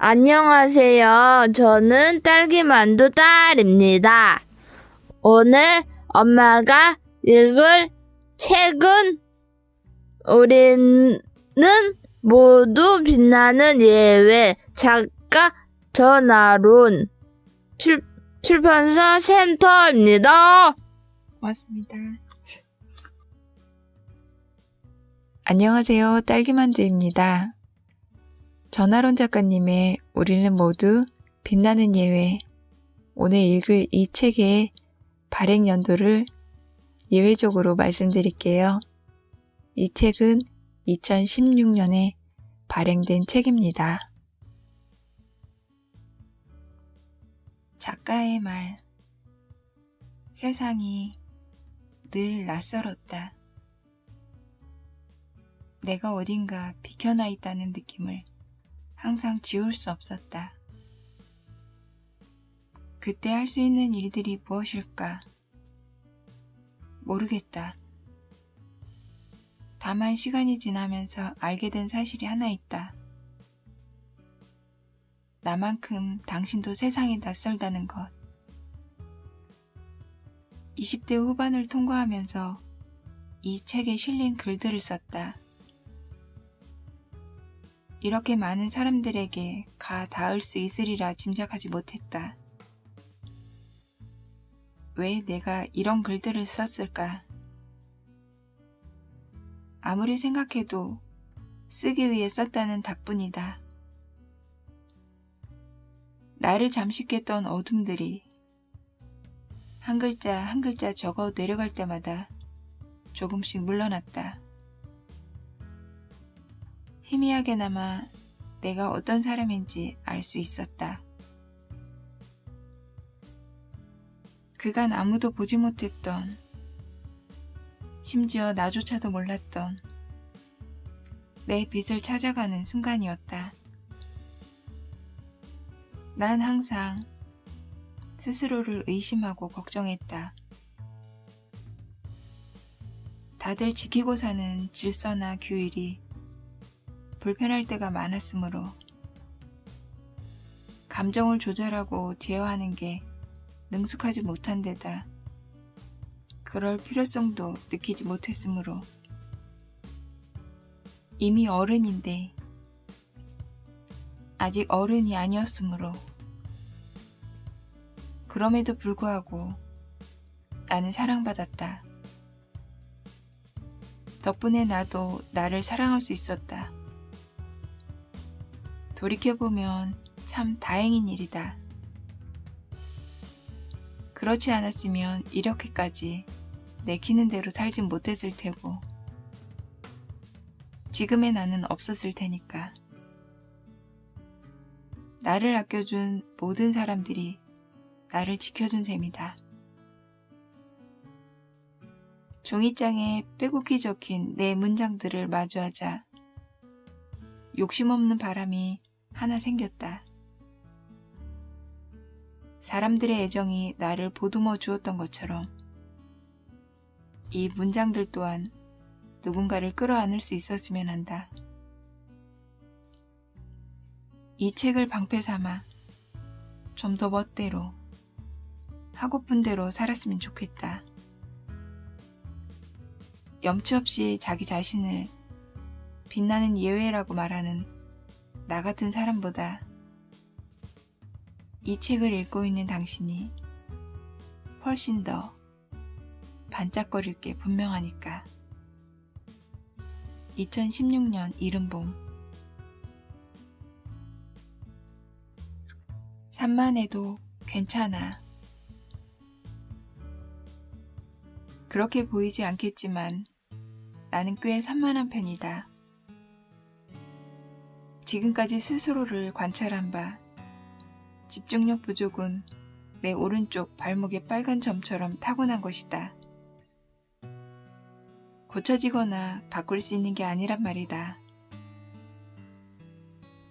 안녕하세요. 저는 딸기만두 딸입니다. 오늘 엄마가 읽을 책은 우리는 모두 빛나는 예외, 작가 전아론, 출판사 샘터입니다. 고맙습니다. 안녕하세요. 딸기만두입니다. 전아론 작가님의 우리는 모두 빛나는 예외, 오늘 읽을 이 책의 발행 연도를 예외적으로 말씀드릴게요. 이 책은 2016년에 발행된 책입니다. 작가의 말. 세상이 늘 낯설었다. 내가 어딘가 비켜나 있다는 느낌을 항상 지울 수 없었다. 그때 할 수 있는 일들이 무엇일까? 모르겠다. 다만 시간이 지나면서 알게 된 사실이 하나 있다. 나만큼 당신도 세상이 낯설다는 것. 20대 후반을 통과하면서 이 책에 실린 글들을 썼다. 이렇게 많은 사람들에게 가 닿을 수 있으리라 짐작하지 못했다. 왜 내가 이런 글들을 썼을까? 아무리 생각해도 쓰기 위해 썼다는 답뿐이다. 나를 잠식했던 어둠들이 한 글자 한 글자 적어 내려갈 때마다 조금씩 물러났다. 희미하게나마 내가 어떤 사람인지 알 수 있었다. 그간 아무도 보지 못했던, 심지어 나조차도 몰랐던 내 빛을 찾아가는 순간이었다. 난 항상 스스로를 의심하고 걱정했다. 다들 지키고 사는 질서나 규율이 불편할 때가 많았으므로 감정을 조절하고 제어하는 게 능숙하지 못한 데다 그럴 필요성도 느끼지 못했으므로 이미 어른인데 아직 어른이 아니었으므로 그럼에도 불구하고 나는 사랑받았다. 덕분에 나도 나를 사랑할 수 있었다. 돌이켜보면 참 다행인 일이다. 그렇지 않았으면 이렇게까지 내키는 대로 살진 못했을 테고 지금의 나는 없었을 테니까. 나를 아껴준 모든 사람들이 나를 지켜준 셈이다. 종이장에 빼곡히 적힌 내 문장들을 마주하자 욕심 없는 바람이 하나 생겼다. 사람들의 애정이 나를 보듬어 주었던 것처럼 이 문장들 또한 누군가를 끌어안을 수 있었으면 한다. 이 책을 방패 삼아 좀 더 멋대로 하고픈 대로 살았으면 좋겠다. 염치 없이 자기 자신을 빛나는 예외라고 말하는 나 같은 사람보다 이 책을 읽고 있는 당신이 훨씬 더 반짝거릴 게 분명하니까. 2016년 이른봄. 산만해도 괜찮아. 그렇게 보이지 않겠지만 나는 꽤 산만한 편이다. 지금까지 스스로를 관찰한 바 집중력 부족은 내 오른쪽 발목의 빨간 점처럼 타고난 것이다. 고쳐지거나 바꿀 수 있는 게 아니란 말이다.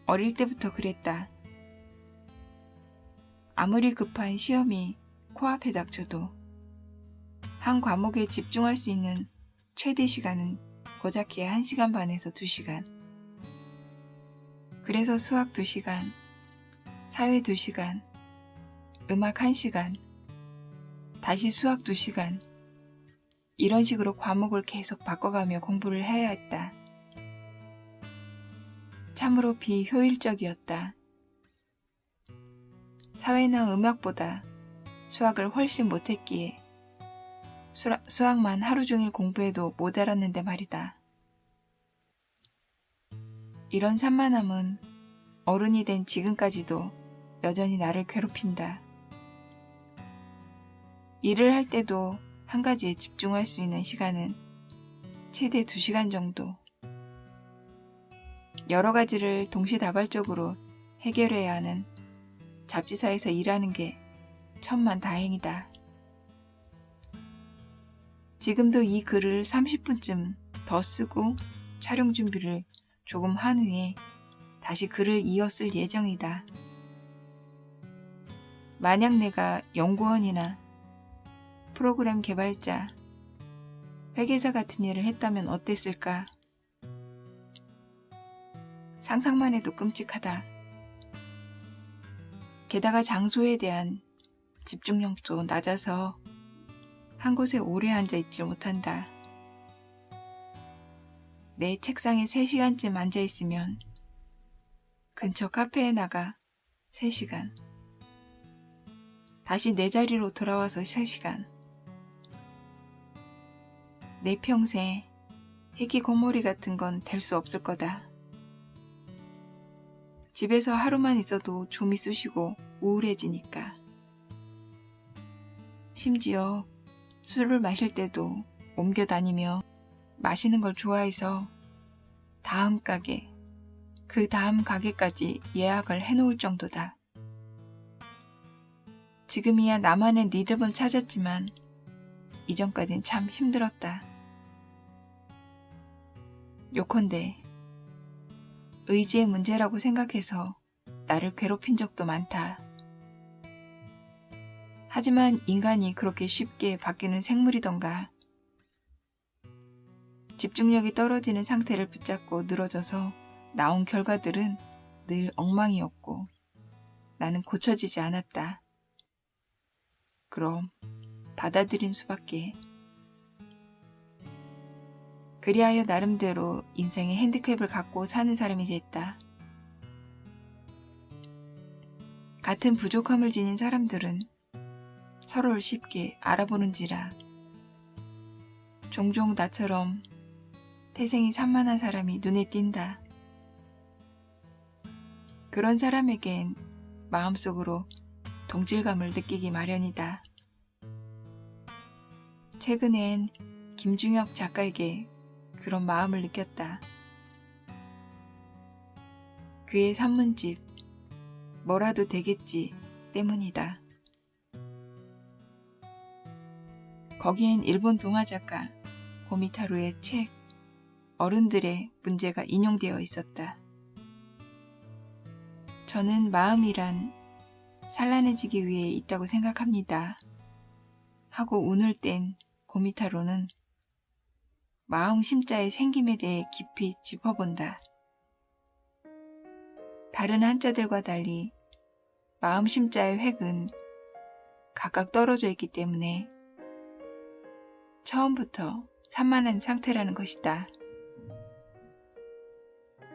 어릴 때부터 그랬다. 아무리 급한 시험이 코앞에 닥쳐도 한 과목에 집중할 수 있는 최대 시간은 고작 해 1시간 반에서 2시간. 그래서 수학 2시간, 사회 2시간, 음악 1시간, 다시 수학 2시간, 이런 식으로 과목을 계속 바꿔가며 공부를 해야 했다. 참으로 비효율적이었다. 사회나 음악보다 수학을 훨씬 못했기에 수학만 하루 종일 공부해도 못 알았는데 말이다. 이런 산만함은 어른이 된 지금까지도 여전히 나를 괴롭힌다. 일을 할 때도 한 가지에 집중할 수 있는 시간은 최대 2시간 정도. 여러 가지를 동시다발적으로 해결해야 하는 잡지사에서 일하는 게 천만다행이다. 지금도 이 글을 30분쯤 더 쓰고 촬영 준비를 조금 한 후에 다시 글을 이어 쓸 예정이다. 만약 내가 연구원이나 프로그램 개발자, 회계사 같은 일을 했다면 어땠을까? 상상만 해도 끔찍하다. 게다가 장소에 대한 집중력도 낮아서 한 곳에 오래 앉아 있지 못한다. 내 책상에 3시간쯤 앉아 있으면 근처 카페에 나가 3시간, 다시 내 자리로 돌아와서 3시간. 내 평생 희귀고모리 같은 건 될 수 없을 거다. 집에서 하루만 있어도 좀이 쑤시고 우울해지니까. 심지어 술을 마실 때도 옮겨 다니며 마시는 걸 좋아해서 다음 가게, 그 다음 가게까지 예약을 해놓을 정도다. 지금이야 나만의 리듬을 찾았지만 이전까진 참 힘들었다. 요컨대 의지의 문제라고 생각해서 나를 괴롭힌 적도 많다. 하지만 인간이 그렇게 쉽게 바뀌는 생물이던가. 집중력이 떨어지는 상태를 붙잡고 늘어져서 나온 결과들은 늘 엉망이었고 나는 고쳐지지 않았다. 그럼 받아들인 수밖에. 그리하여 나름대로 인생의 핸디캡을 갖고 사는 사람이 됐다. 같은 부족함을 지닌 사람들은 서로를 쉽게 알아보는지라 종종 나처럼 태생이 산만한 사람이 눈에 띈다. 그런 사람에겐 마음속으로 동질감을 느끼기 마련이다. 최근엔 김중혁 작가에게 그런 마음을 느꼈다. 그의 산문집 뭐라도 되겠지 때문이다. 거기엔 일본 동화 작가 고미타루의 책 어른들의 문제가 인용되어 있었다. 저는 마음이란 산란해지기 위해 있다고 생각합니다. 하고 운을 뗀 고미타루는 마음 심자의 생김에 대해 깊이 짚어본다. 다른 한자들과 달리 마음 심자의 획은 각각 떨어져 있기 때문에 처음부터 산만한 상태라는 것이다.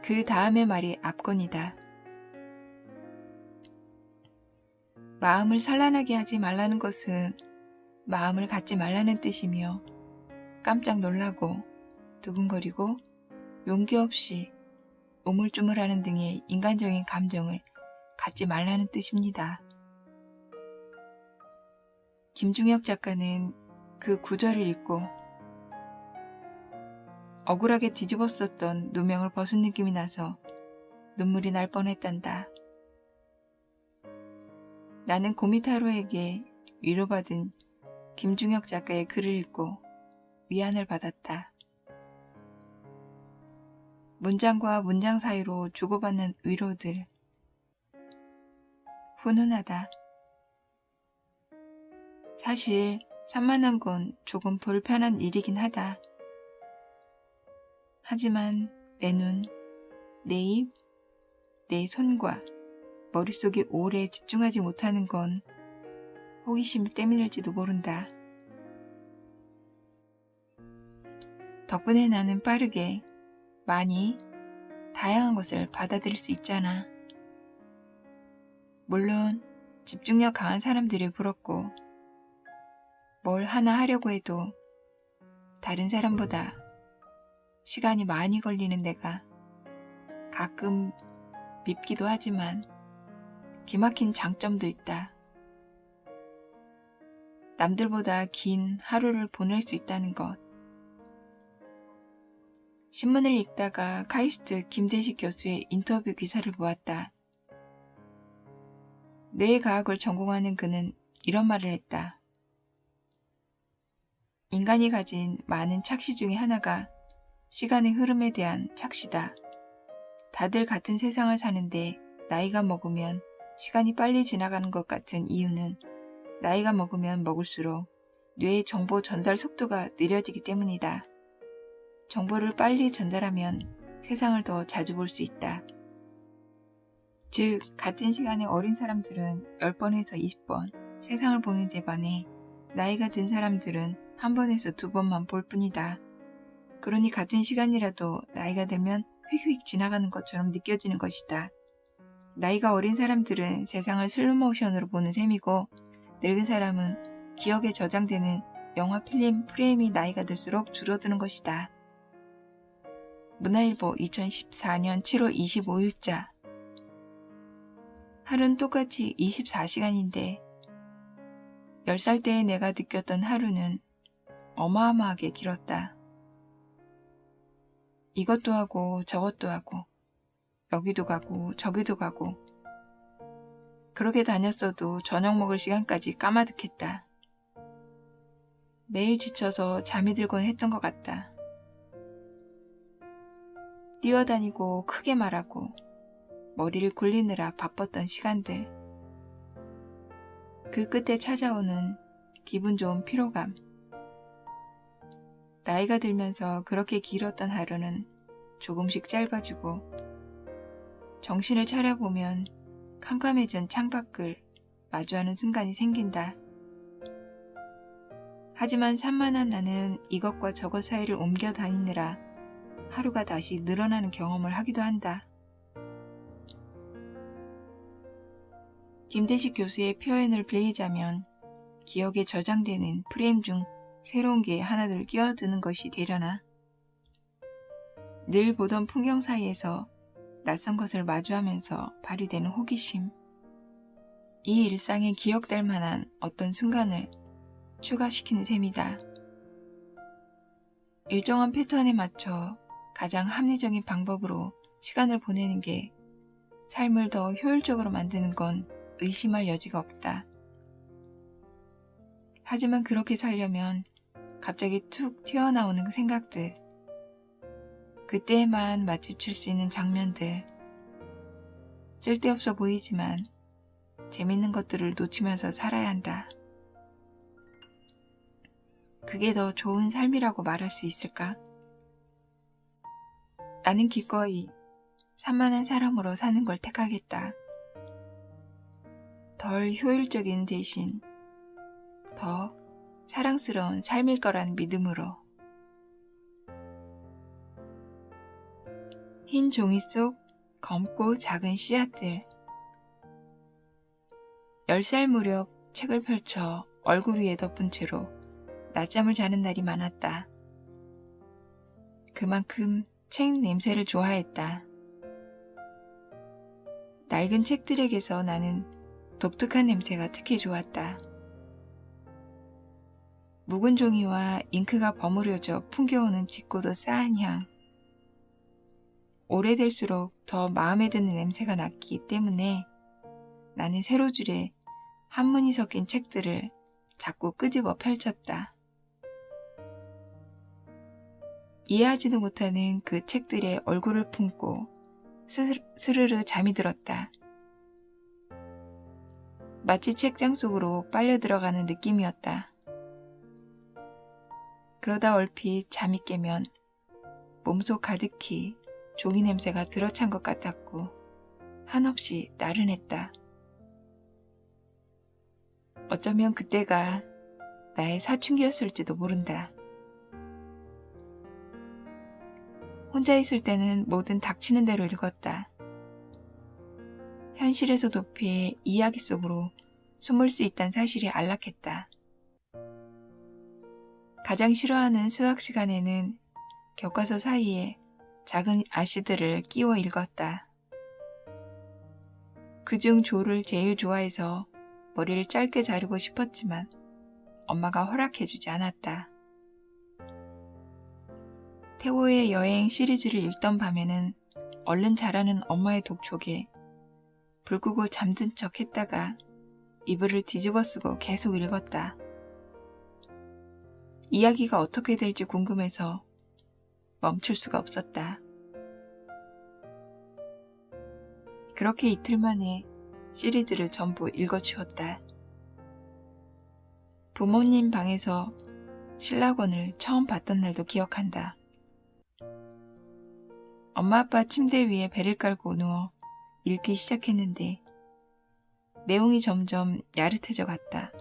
그 다음의 말이 압권이다. 마음을 산란하게 하지 말라는 것은 마음을 갖지 말라는 뜻이며 깜짝 놀라고 두근거리고 용기 없이 우물쭈물하는 등의 인간적인 감정을 갖지 말라는 뜻입니다. 김중혁 작가는 그 구절을 읽고 억울하게 뒤집었었던 누명을 벗은 느낌이 나서 눈물이 날 뻔했단다. 나는 고미타로에게 위로받은 김중혁 작가의 글을 읽고 위안을 받았다. 문장과 문장 사이로 주고받는 위로들. 훈훈하다. 사실 산만한 건 조금 불편한 일이긴 하다. 하지만 내 눈, 내 입, 내 손과 머릿속에 오래 집중하지 못하는 건 호기심 때문일지도 모른다. 덕분에 나는 빠르게 많이 다양한 것을 받아들일 수 있잖아. 물론 집중력 강한 사람들이 부럽고 뭘 하나 하려고 해도 다른 사람보다 시간이 많이 걸리는 내가 가끔 밉기도 하지만 기막힌 장점도 있다. 남들보다 긴 하루를 보낼 수 있다는 것. 신문을 읽다가 카이스트 김대식 교수의 인터뷰 기사를 보았다. 뇌과학을 전공하는 그는 이런 말을 했다. 인간이 가진 많은 착시 중에 하나가 시간의 흐름에 대한 착시다. 다들 같은 세상을 사는데 나이가 먹으면 시간이 빨리 지나가는 것 같은 이유는 나이가 먹으면 먹을수록 뇌의 정보 전달 속도가 느려지기 때문이다. 정보를 빨리 전달하면 세상을 더 자주 볼 수 있다. 즉, 같은 시간에 어린 사람들은 10번에서 20번 세상을 보는 데 반해 나이가 든 사람들은 1번에서 2번만 볼 뿐이다. 그러니 같은 시간이라도 나이가 들면 휙휙 지나가는 것처럼 느껴지는 것이다. 나이가 어린 사람들은 세상을 슬로모션으로 보는 셈이고 늙은 사람은 기억에 저장되는 영화 필름 프레임이 나이가 들수록 줄어드는 것이다. 문화일보 2014년 7월 25일자. 하루는 똑같이 24시간인데 10살 때의 내가 느꼈던 하루는 어마어마하게 길었다. 이것도 하고 저것도 하고 여기도 가고 저기도 가고 그렇게 다녔어도 저녁 먹을 시간까지 까마득했다. 매일 지쳐서 잠이 들곤 했던 것 같다. 뛰어다니고 크게 말하고 머리를 굴리느라 바빴던 시간들. 그 끝에 찾아오는 기분 좋은 피로감. 나이가 들면서 그렇게 길었던 하루는 조금씩 짧아지고 정신을 차려보면 캄캄해진 창밖을 마주하는 순간이 생긴다. 하지만 산만한 나는 이것과 저것 사이를 옮겨 다니느라 하루가 다시 늘어나는 경험을 하기도 한다. 김대식 교수의 표현을 빌리자면 기억에 저장되는 프레임 중 새로운 게 하나둘 끼어드는 것이 되려나? 늘 보던 풍경 사이에서 낯선 것을 마주하면서 발휘되는 호기심. 이 일상에 기억될 만한 어떤 순간을 추가시키는 셈이다. 일정한 패턴에 맞춰 가장 합리적인 방법으로 시간을 보내는 게 삶을 더 효율적으로 만드는 건 의심할 여지가 없다. 하지만 그렇게 살려면 갑자기 툭 튀어나오는 생각들, 그때에만 마주칠 수 있는 장면들, 쓸데없어 보이지만 재밌는 것들을 놓치면서 살아야 한다. 그게 더 좋은 삶이라고 말할 수 있을까? 나는 기꺼이 산만한 사람으로 사는 걸 택하겠다. 덜 효율적인 대신 더 사랑스러운 삶일 거란 믿음으로. 흰 종이 속 검고 작은 씨앗들. 10살 무렵 책을 펼쳐 얼굴 위에 덮은 채로 낮잠을 자는 날이 많았다. 그만큼 책 냄새를 좋아했다. 낡은 책들에게서 나는 독특한 냄새가 특히 좋았다. 묵은 종이와 잉크가 버무려져 풍겨오는 짙고도 싸한 향. 오래될수록 더 마음에 드는 냄새가 났기 때문에 나는 세로줄에 한문이 섞인 책들을 자꾸 끄집어 펼쳤다. 이해하지도 못하는 그 책들의 얼굴을 품고 스르르 잠이 들었다. 마치 책장 속으로 빨려 들어가는 느낌이었다. 그러다 얼핏 잠이 깨면 몸속 가득히 종이 냄새가 들어찬 것 같았고 한없이 나른했다. 어쩌면 그때가 나의 사춘기였을지도 모른다. 혼자 있을 때는 뭐든 닥치는 대로 읽었다. 현실에서도 피해 이야기 속으로 숨을 수 있다는 사실이 안락했다. 가장 싫어하는 수학 시간에는 교과서 사이에 작은 아시들을 끼워 읽었다. 그중 조를 제일 좋아해서 머리를 짧게 자르고 싶었지만 엄마가 허락해주지 않았다. 태호의 여행 시리즈를 읽던 밤에는 얼른 자라는 엄마의 독촉에 불 끄고 잠든 척 했다가 이불을 뒤집어 쓰고 계속 읽었다. 이야기가 어떻게 될지 궁금해서 멈출 수가 없었다. 그렇게 이틀 만에 시리즈를 전부 읽어치웠다. 부모님 방에서 신라권을 처음 봤던 날도 기억한다. 엄마 아빠 침대 위에 배를 깔고 누워 읽기 시작했는데 내용이 점점 야릇해져 갔다.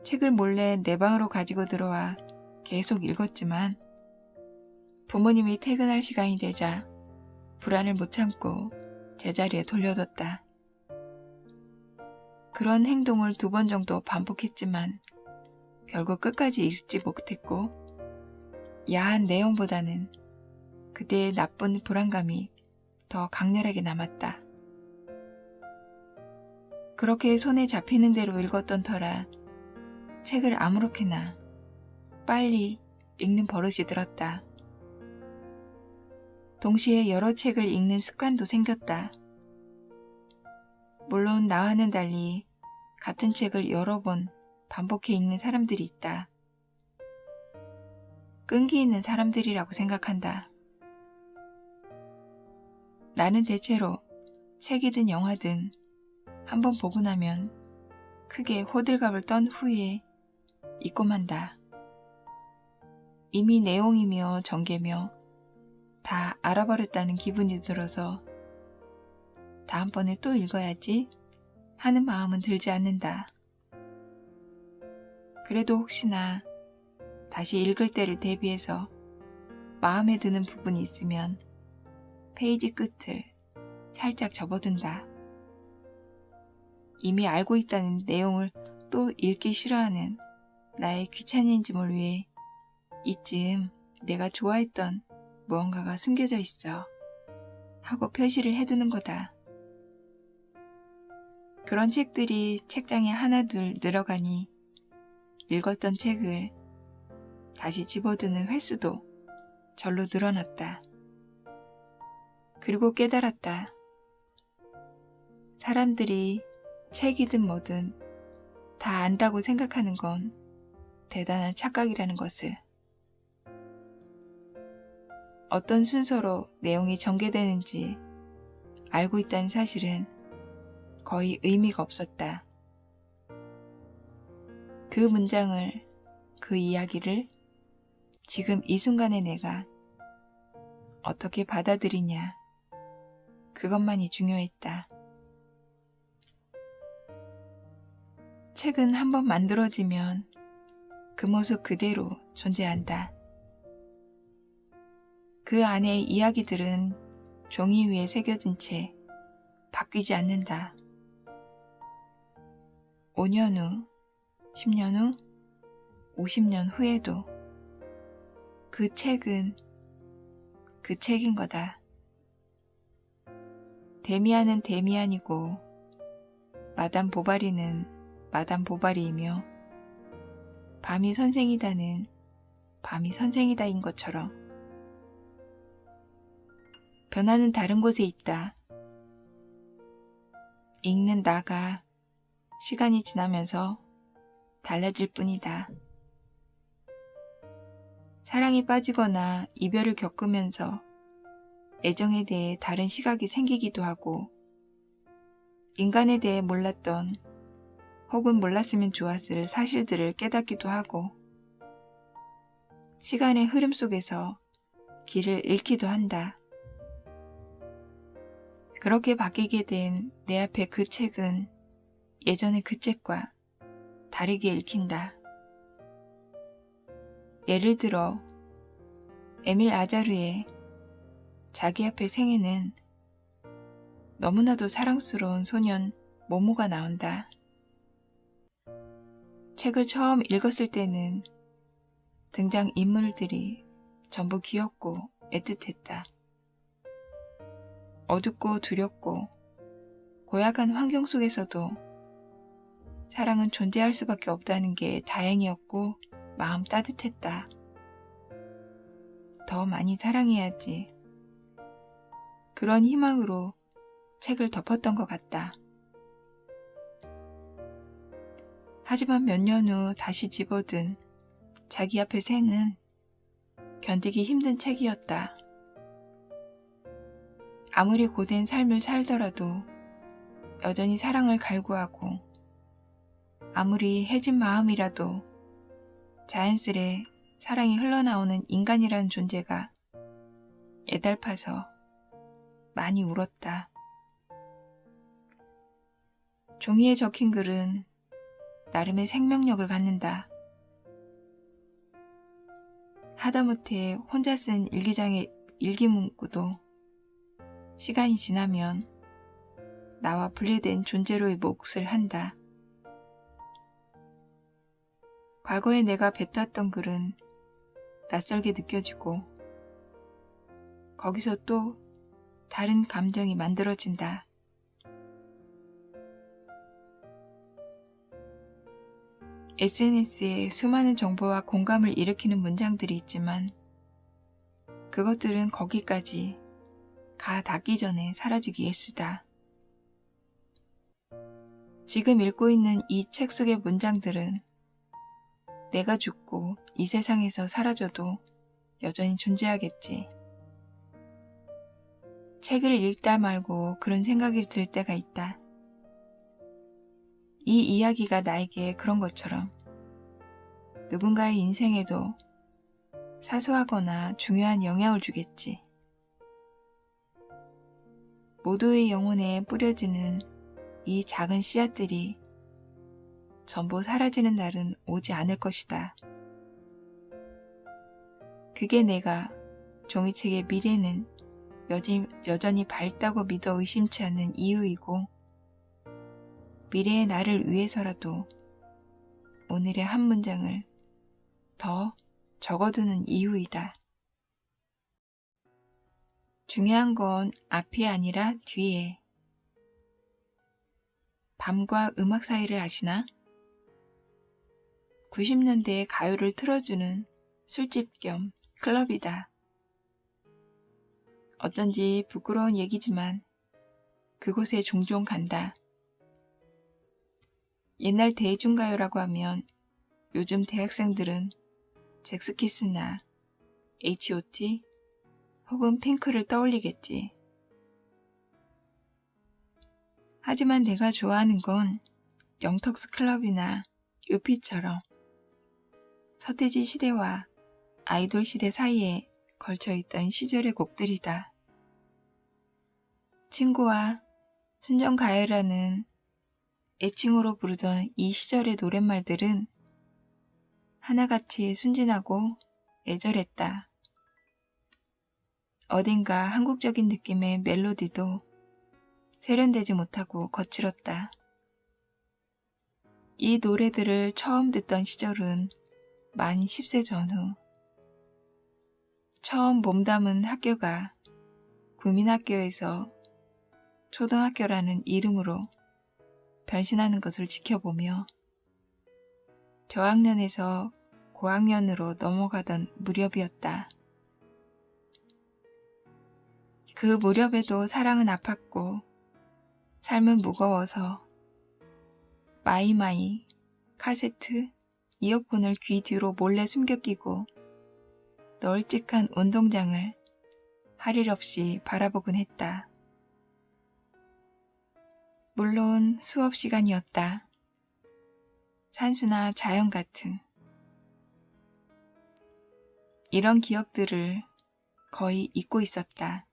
책을 몰래 내 방으로 가지고 들어와 계속 읽었지만 부모님이 퇴근할 시간이 되자 불안을 못 참고 제자리에 돌려뒀다. 그런 행동을 2번 정도 반복했지만 결국 끝까지 읽지 못했고 야한 내용보다는 그때의 나쁜 불안감이 더 강렬하게 남았다. 그렇게 손에 잡히는 대로 읽었던 터라 책을 아무렇게나 빨리 읽는 버릇이 들었다. 동시에 여러 책을 읽는 습관도 생겼다. 물론 나와는 달리 같은 책을 여러 번 반복해 읽는 사람들이 있다. 끈기 있는 사람들이라고 생각한다. 나는 대체로 책이든 영화든 한번 보고 나면 크게 호들갑을 떤 후에 잊고 만다. 이미 내용이며 전개며 다 알아버렸다는 기분이 들어서 다음번에 또 읽어야지 하는 마음은 들지 않는다. 그래도 혹시나 다시 읽을 때를 대비해서 마음에 드는 부분이 있으면 페이지 끝을 살짝 접어둔다. 이미 알고 있다는 내용을 또 읽기 싫어하는 나의 귀차니즘을 위해 이쯤 내가 좋아했던 무언가가 숨겨져 있어 하고 표시를 해두는 거다. 그런 책들이 책장에 하나둘 늘어가니 읽었던 책을 다시 집어드는 횟수도 절로 늘어났다. 그리고 깨달았다. 사람들이 책이든 뭐든 다 안다고 생각하는 건 대단한 착각이라는 것을. 어떤 순서로 내용이 전개되는지 알고 있다는 사실은 거의 의미가 없었다. 그 문장을, 그 이야기를 지금 이 순간의 내가 어떻게 받아들이냐, 그것만이 중요했다. 책은 한번 만들어지면 그 모습 그대로 존재한다. 그 안의 이야기들은 종이 위에 새겨진 채 바뀌지 않는다. 5년 후, 10년 후, 50년 후에도 그 책은 그 책인 거다. 데미안은 데미안이고 마담 보바리는 마담 보바리이며 밤이 선생이다는 밤이 선생이다인 것처럼 변화는 다른 곳에 있다. 읽는 나가 시간이 지나면서 달라질 뿐이다. 사랑에 빠지거나 이별을 겪으면서 애정에 대해 다른 시각이 생기기도 하고 인간에 대해 몰랐던 혹은 몰랐으면 좋았을 사실들을 깨닫기도 하고 시간의 흐름 속에서 길을 잃기도 한다. 그렇게 바뀌게 된 내 앞에 그 책은 예전의 그 책과 다르게 읽힌다. 예를 들어 에밀 아자르의 자기 앞에 생에는 너무나도 사랑스러운 소년 모모가 나온다. 책을 처음 읽었을 때는 등장 인물들이 전부 귀엽고 애틋했다. 어둡고 두렵고 고약한 환경 속에서도 사랑은 존재할 수밖에 없다는 게 다행이었고 마음 따뜻했다. 더 많이 사랑해야지. 그런 희망으로 책을 덮었던 것 같다. 하지만 몇 년 후 다시 집어든 자기 앞의 생은 견디기 힘든 책이었다. 아무리 고된 삶을 살더라도 여전히 사랑을 갈구하고 아무리 해진 마음이라도 자연스레 사랑이 흘러나오는 인간이라는 존재가 애달파서 많이 울었다. 종이에 적힌 글은 나름의 생명력을 갖는다. 하다못해 혼자 쓴 일기장의 일기문구도 시간이 지나면 나와 분리된 존재로의 몫을 한다. 과거에 내가 뱉었던 글은 낯설게 느껴지고 거기서 또 다른 감정이 만들어진다. SNS에 수많은 정보와 공감을 일으키는 문장들이 있지만 그것들은 거기까지 가 닿기 전에 사라지기 일쑤다. 지금 읽고 있는 이 책 속의 문장들은 내가 죽고 이 세상에서 사라져도 여전히 존재하겠지. 책을 읽다 말고 그런 생각이 들 때가 있다. 이 이야기가 나에게 그런 것처럼 누군가의 인생에도 사소하거나 중요한 영향을 주겠지. 모두의 영혼에 뿌려지는 이 작은 씨앗들이 전부 사라지는 날은 오지 않을 것이다. 그게 내가 종이책의 미래는 여전히 밝다고 믿어 의심치 않는 이유이고 미래의 나를 위해서라도 오늘의 한 문장을 더 적어두는 이유이다. 중요한 건 앞이 아니라 뒤에. 밤과 음악 사이를 아시나? 90년대의 가요를 틀어주는 술집 겸 클럽이다. 어쩐지 부끄러운 얘기지만 그곳에 종종 간다. 옛날 대중가요라고 하면 요즘 대학생들은 잭스키스나 H.O.T 혹은 핑크를 떠올리겠지. 하지만 내가 좋아하는 건 영턱스 클럽이나 유피처럼 서태지 시대와 아이돌 시대 사이에 걸쳐있던 시절의 곡들이다. 친구와 순정가요라는 애칭으로 부르던 이 시절의 노랫말들은 하나같이 순진하고 애절했다. 어딘가 한국적인 느낌의 멜로디도 세련되지 못하고 거칠었다. 이 노래들을 처음 듣던 시절은 만 10세 전후. 처음 몸담은 학교가 국민학교에서 초등학교라는 이름으로 변신하는 것을 지켜보며 저학년에서 고학년으로 넘어가던 무렵이었다. 그 무렵에도 사랑은 아팠고 삶은 무거워서 마이마이, 카세트, 이어폰을 귀 뒤로 몰래 숨겨 끼고 널찍한 운동장을 할 일 없이 바라보곤 했다. 물론 수업 시간이었다. 산수나 자연 같은 이런 기억들을 거의 잊고 있었다.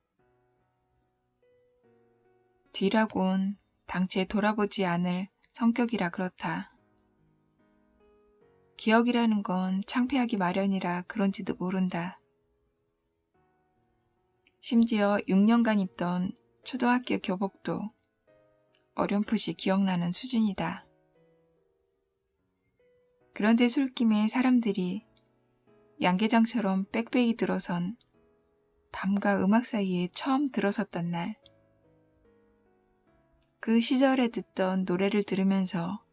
뒤라곤 당최 돌아보지 않을 성격이라 그렇다. 기억이라는 건 창피하기 마련이라 그런지도 모른다. 심지어 6년간 입던 초등학교 교복도 어렴풋이 기억나는 수준이다. 그런데 술김에 사람들이 양계장처럼 빽빽이 들어선 밤과 음악 사이에 처음 들어섰던 날, 그 시절에 듣던 노래를 들으면서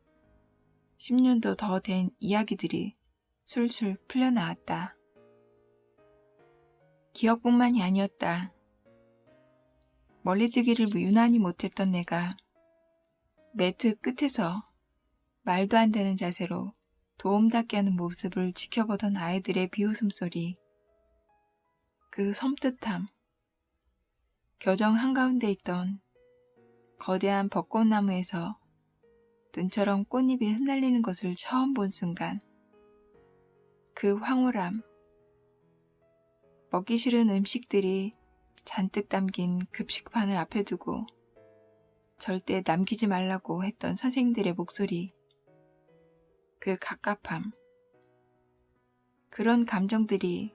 10년도 더 된 이야기들이 술술 풀려나왔다. 기억뿐만이 아니었다. 멀리뜨기를 유난히 못했던 내가 매트 끝에서 말도 안 되는 자세로 도움닫게 하는 모습을 지켜보던 아이들의 비웃음소리, 그 섬뜩함, 교정 한가운데 있던 거대한 벚꽃나무에서 눈처럼 꽃잎이 흩날리는 것을 처음 본 순간, 그 황홀함, 먹기 싫은 음식들이 잔뜩 담긴 급식판을 앞에 두고 절대 남기지 말라고 했던 선생님들의 목소리, 그 갑갑함, 그런 감정들이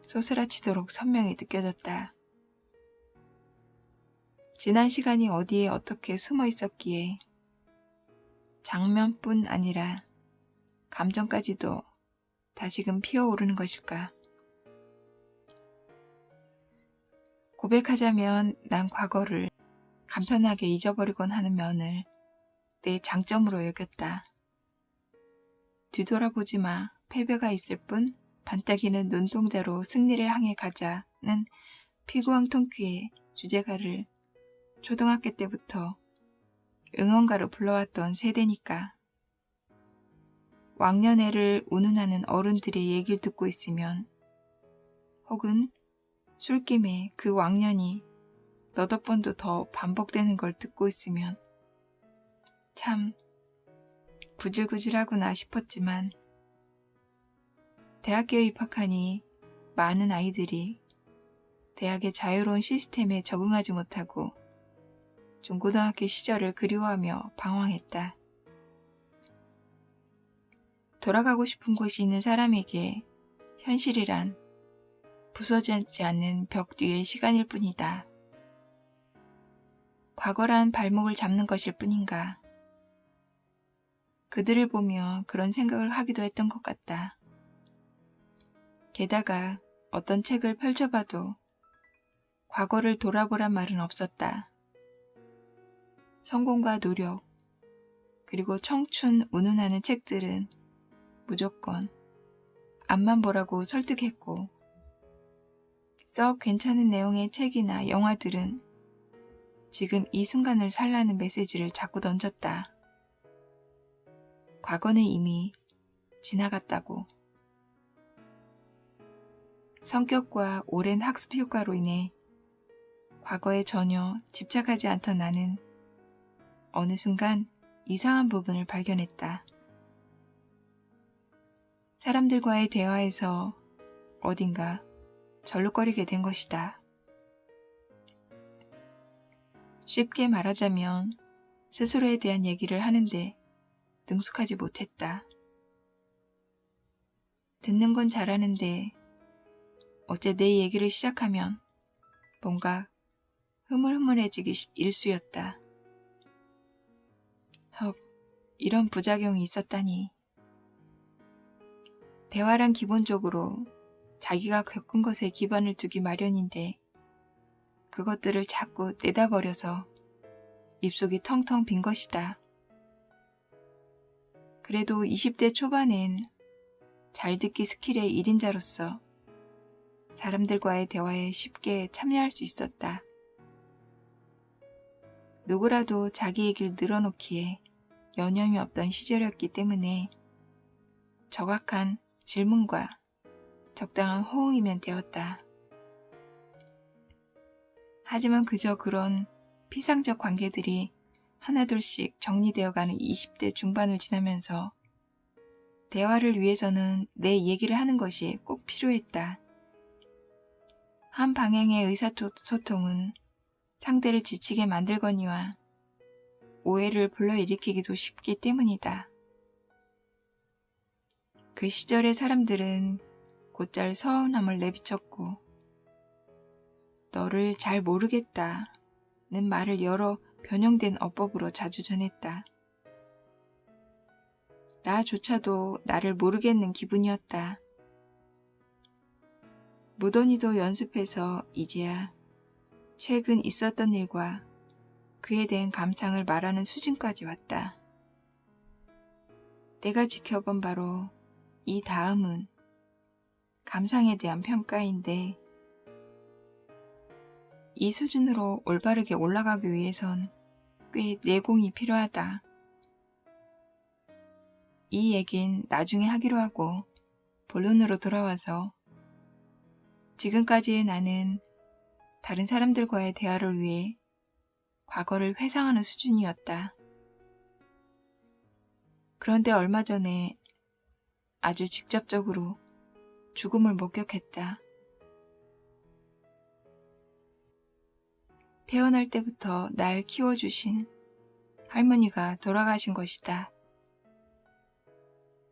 소스라치도록 선명히 느껴졌다. 지난 시간이 어디에 어떻게 숨어 있었기에 장면뿐 아니라 감정까지도 다시금 피어오르는 것일까. 고백하자면 난 과거를 간편하게 잊어버리곤 하는 면을 내 장점으로 여겼다. 뒤돌아보지 마, 패배가 있을 뿐 반짝이는 눈동자로 승리를 향해 가자는 피구왕 통키의 주제가를 초등학교 때부터 응원가로 불러왔던 세대니까. 왕년애를 운운하는 어른들의 얘기를 듣고 있으면, 혹은 술김에 그 왕년이 너댓 번도 더 반복되는 걸 듣고 있으면 참 구질구질하구나 싶었지만, 대학교에 입학하니 많은 아이들이 대학의 자유로운 시스템에 적응하지 못하고 중고등학교 시절을 그리워하며 방황했다. 돌아가고 싶은 곳이 있는 사람에게 현실이란 부서지지 않는 벽 뒤의 시간일 뿐이다. 과거란 발목을 잡는 것일 뿐인가. 그들을 보며 그런 생각을 하기도 했던 것 같다. 게다가 어떤 책을 펼쳐봐도 과거를 돌아보란 말은 없었다. 성공과 노력, 그리고 청춘 운운하는 책들은 무조건 앞만 보라고 설득했고, 썩 괜찮은 내용의 책이나 영화들은 지금 이 순간을 살라는 메시지를 자꾸 던졌다. 과거는 이미 지나갔다고. 성격과 오랜 학습 효과로 인해 과거에 전혀 집착하지 않던 나는 어느 순간 이상한 부분을 발견했다. 사람들과의 대화에서 어딘가 절룩거리게 된 것이다. 쉽게 말하자면 스스로에 대한 얘기를 하는데 능숙하지 못했다. 듣는 건 잘하는데 어째 내 얘기를 시작하면 뭔가 흐물흐물해지기 일쑤였다. 헉, 이런 부작용이 있었다니. 대화란 기본적으로 자기가 겪은 것에 기반을 두기 마련인데 그것들을 자꾸 내다버려서 입속이 텅텅 빈 것이다. 그래도 20대 초반엔 잘 듣기 스킬의 1인자로서 사람들과의 대화에 쉽게 참여할 수 있었다. 누구라도 자기 얘기를 늘어놓기에 여념이 없던 시절이었기 때문에 정확한 질문과 적당한 호응이면 되었다. 하지만 그저 그런 피상적 관계들이 하나둘씩 정리되어가는 20대 중반을 지나면서 대화를 위해서는 내 얘기를 하는 것이 꼭 필요했다. 한 방향의 의사소통은 상대를 지치게 만들거니와 오해를 불러일으키기도 쉽기 때문이다. 그 시절의 사람들은 곧잘 서운함을 내비쳤고 너를 잘 모르겠다는 말을 여러 변형된 어법으로 자주 전했다. 나조차도 나를 모르겠는 기분이었다. 무던히도 연습해서 이제야 최근 있었던 일과 그에 대한 감상을 말하는 수준까지 왔다. 내가 지켜본 바로 이 다음은 감상에 대한 평가인데 이 수준으로 올바르게 올라가기 위해선 꽤 내공이 필요하다. 이 얘긴 나중에 하기로 하고 본론으로 돌아와서 지금까지의 나는 다른 사람들과의 대화를 위해 과거를 회상하는 수준이었다. 그런데 얼마 전에 아주 직접적으로 죽음을 목격했다. 태어날 때부터 날 키워주신 할머니가 돌아가신 것이다.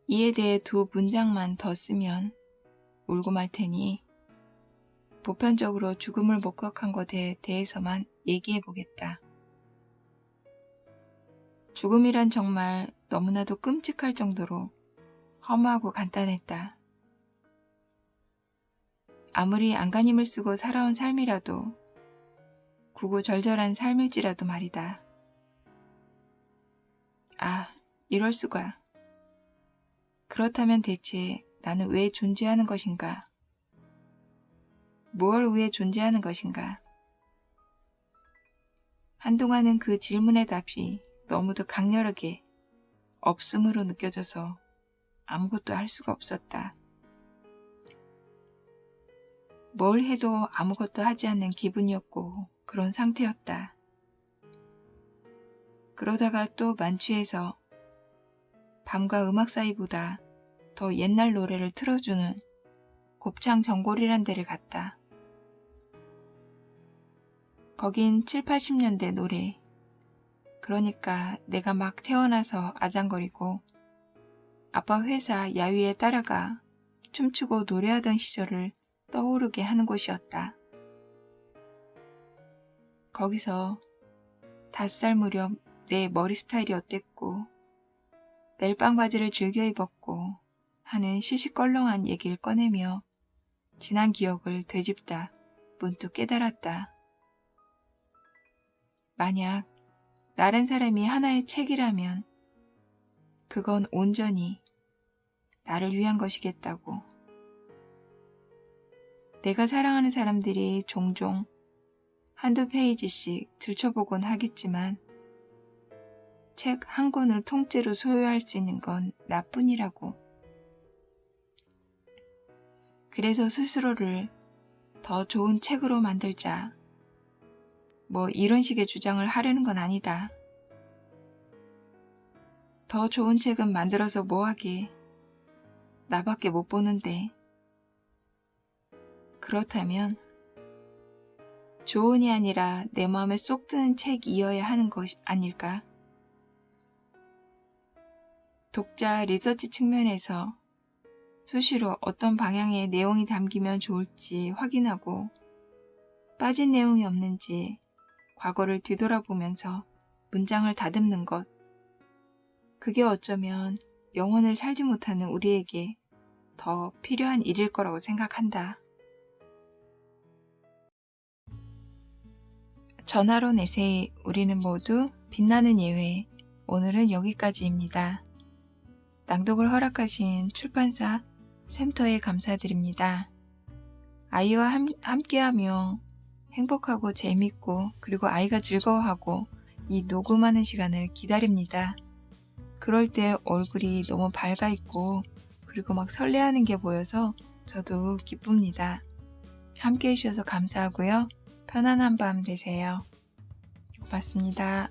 이에 대해 두 문장만 더 쓰면 울고 말 테니 보편적으로 죽음을 목격한 것에 대해서만 얘기해 보겠다. 죽음이란 정말 너무나도 끔찍할 정도로 허무하고 간단했다. 아무리 안간힘을 쓰고 살아온 삶이라도 구구절절한 삶일지라도 말이다. 아, 이럴 수가. 그렇다면 대체 나는 왜 존재하는 것인가? 무엇을 위해 존재하는 것인가? 한동안은 그 질문의 답이 너무도 강렬하게 없음으로 느껴져서 아무것도 할 수가 없었다. 뭘 해도 아무것도 하지 않는 기분이었고 그런 상태였다. 그러다가 또 만취해서 밤과 음악 사이보다 더 옛날 노래를 틀어주는 곱창 전골이란 데를 갔다. 거긴 7, 80년대 노래. 그러니까 내가 막 태어나서 아장거리고 아빠 회사 야유에 따라가 춤추고 노래하던 시절을 떠오르게 하는 곳이었다. 거기서 5살 무렵 내 머리 스타일이 어땠고 멜빵 바지를 즐겨 입었고 하는 시시껄렁한 얘기를 꺼내며 지난 기억을 되짚다 문득 깨달았다. 만약 다른 사람이 하나의 책이라면 그건 온전히 나를 위한 것이겠다고. 내가 사랑하는 사람들이 종종 한두 페이지씩 들춰보곤 하겠지만 책 한 권을 통째로 소유할 수 있는 건 나뿐이라고. 그래서 스스로를 더 좋은 책으로 만들자. 뭐 이런 식의 주장을 하려는 건 아니다. 더 좋은 책은 만들어서 뭐하게. 나밖에 못 보는데. 그렇다면 조언이 아니라 내 마음에 쏙 드는 책이어야 하는 것이 아닐까? 독자 리서치 측면에서 수시로 어떤 방향의 내용이 담기면 좋을지 확인하고 빠진 내용이 없는지 과거를 뒤돌아보면서 문장을 다듬는 것. 그게 어쩌면 영혼을 살지 못하는 우리에게 더 필요한 일일 거라고 생각한다. 전화로 내세 우리는 모두 빛나는 예외. 오늘은 여기까지입니다. 낭독을 허락하신 출판사 샘터에 감사드립니다. 아이와 함께하며 행복하고 재밌고 그리고 아이가 즐거워하고 이 녹음하는 시간을 기다립니다. 그럴 때 얼굴이 너무 밝아 있고 그리고 막 설레하는 게 보여서 저도 기쁩니다. 함께 해주셔서 감사하고요. 편안한 밤 되세요. 고맙습니다.